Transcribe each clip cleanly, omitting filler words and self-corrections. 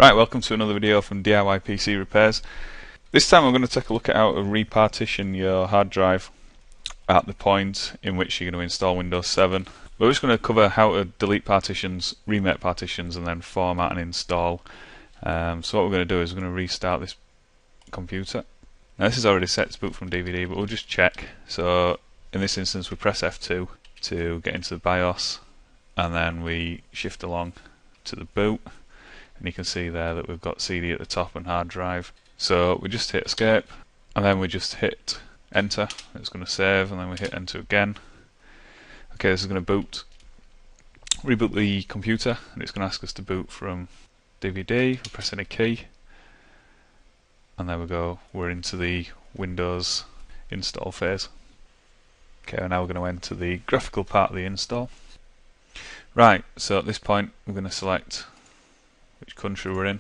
Right, welcome to another video from DIY PC Repairs. This time I'm going to take a look at how to repartition your hard drive at the point in which you're going to install Windows 7. We're just going to cover how to delete partitions, remake partitions, and then format and install. So what we're going to do is we're going to restart this computer. Now this is already set to boot from DVD, but we'll just check. So in this instance we press F2 to get into the BIOS, and then we shift along to the boot. And you can see there that we've got CD at the top and hard drive. So we just hit escape, and then we just hit enter. It's going to save, and then we hit enter again. Okay, this is going to reboot the computer, and it's going to ask us to boot from DVD. We're pressing a key, and there we go. We're into the Windows install phase. Okay, now we're going to enter the graphical part of the install. Right, so at this point we're going to select which country we're in.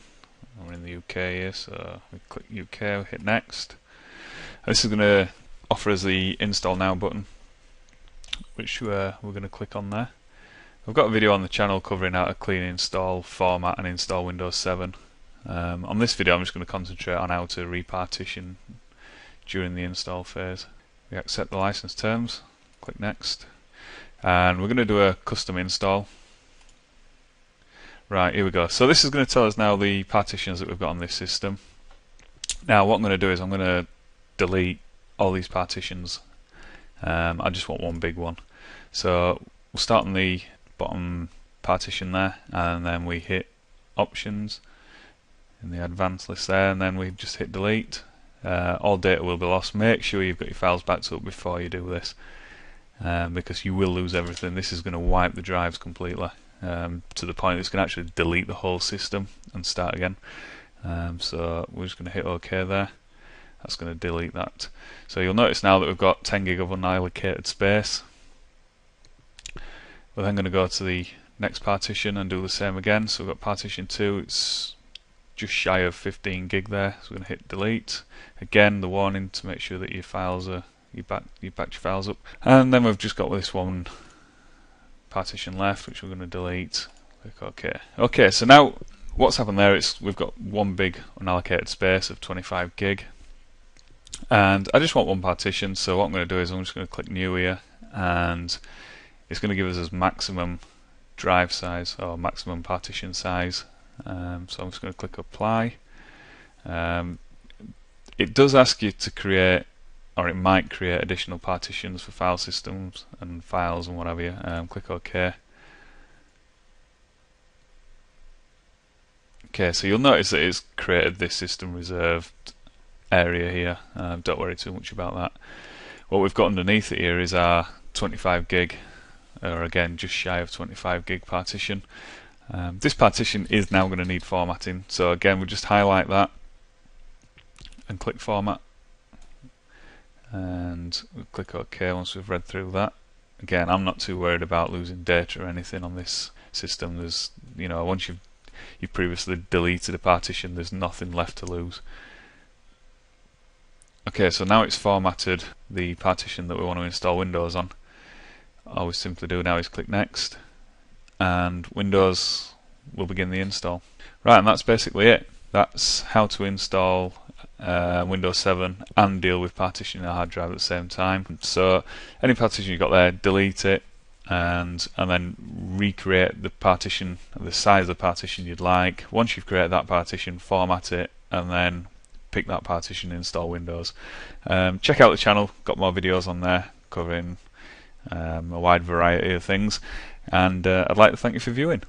We're in the UK here, so we click UK, we hit next. And this is going to offer us the install now button, which we're going to click on there. I've got a video on the channel covering how to clean, install, format and install Windows 7. On this video I'm just going to concentrate on how to repartition during the install phase. We accept the license terms, click next, and we're going to do a custom install. Right, here we go. So this is going to tell us now the partitions that we've got on this system. Now what I'm going to do is I'm going to delete all these partitions. I just want one big one. So we'll start on the bottom partition there, and then we hit options in the advanced list there, and then we just hit delete. All data will be lost. Make sure you've got your files backed up before you do this, because you will lose everything. This is going to wipe the drives completely. To the point that it's going to actually delete the whole system and start again. So we're just going to hit OK there. That's going to delete that. So you'll notice now that we've got 10 gig of unallocated space. We're then going to go to the next partition and do the same again. So we've got partition 2, it's just shy of 15 gig there. So we're going to hit delete. Again, the warning to make sure that your files are, you backed your files up. And then we've just got this one partition left, which we're going to delete. Click OK. Okay, so now what's happened there is we've got one big unallocated space of 25 gig, and I just want one partition. So what I'm going to do is I'm just going to click new here, and it's going to give us as maximum drive size or maximum partition size. So I'm just going to click apply. It does ask you to create, or it might create, additional partitions for file systems and files and whatever. Click OK. Okay, so you'll notice that it's created this system reserved area here. Don't worry too much about that. What we've got underneath it here is our 25 gig, or again just shy of 25 gig partition. This partition is now going to need formatting, so again we just highlight that and click format, and we'll click OK once we've read through that. Again, I'm not too worried about losing data or anything on this system. There's, once you've previously deleted a partition, there's nothing left to lose. Okay, so now it's formatted the partition that we want to install Windows on. All we simply do now is click next, and Windows will begin the install. Right, and that's basically it. That's how to install Windows 7 and deal with partitioning a hard drive at the same time. So any partition you've got there, delete it, and then recreate the partition, the size of the partition you'd like. Once you've created that partition, format it, and then pick that partition and install Windows. Check out the channel, got more videos on there covering a wide variety of things, and I'd like to thank you for viewing.